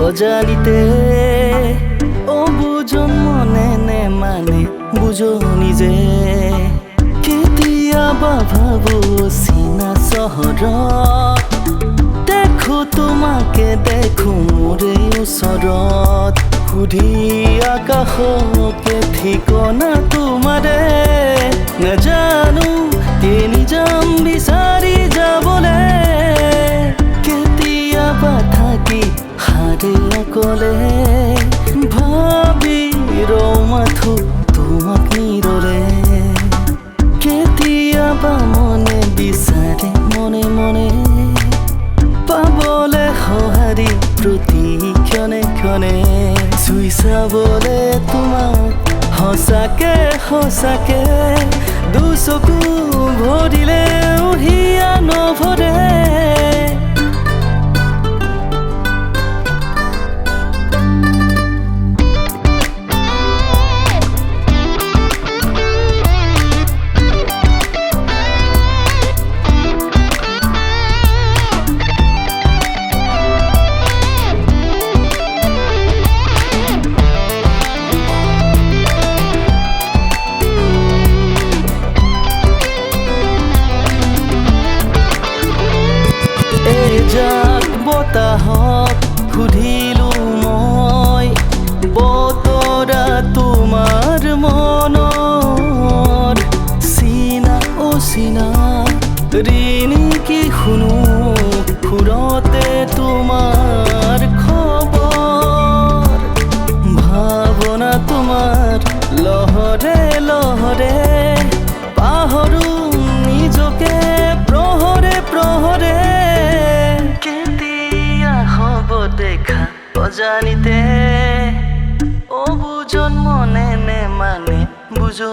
অজানিতে অবুজন মনে নে মানে বুঝো নিজে কেতিয়াবা ভাবো চিনা চহৰত দেখো তোমাকে দেখো মোৰে ওচৰত সুধি আকাশকে ঠিকনা তোমাৰে নাজানো কেনি যাম বিচাৰি যাবলে কেতিয়াবা থাকি হাৰে অকলে ভাবি ৰমাথো তোমাক নিৰলে কেতিয়াবা মনে বিচাৰে মনে মনে পাবলে সঁহাৰি প্ৰতি ক্ষণে ক্ষণে চুই চাবলে তোমাক সঁচাকে সঁচাকে দুচকু ভৰিলেও হিয়া নভৰে বতাহক সুধিলো মই বতৰা তোমাৰ মনৰ চিনা অচিনা ঋণী কি শুনো ফুৰতে তোমাৰ খবৰ ভাৱনা তোমাৰ লহৰে লহৰে পাহৰো নিজকে প্ৰহৰে প্ৰহৰে দেখা অজানিতে অবুজন মনে নে মানে বুঝো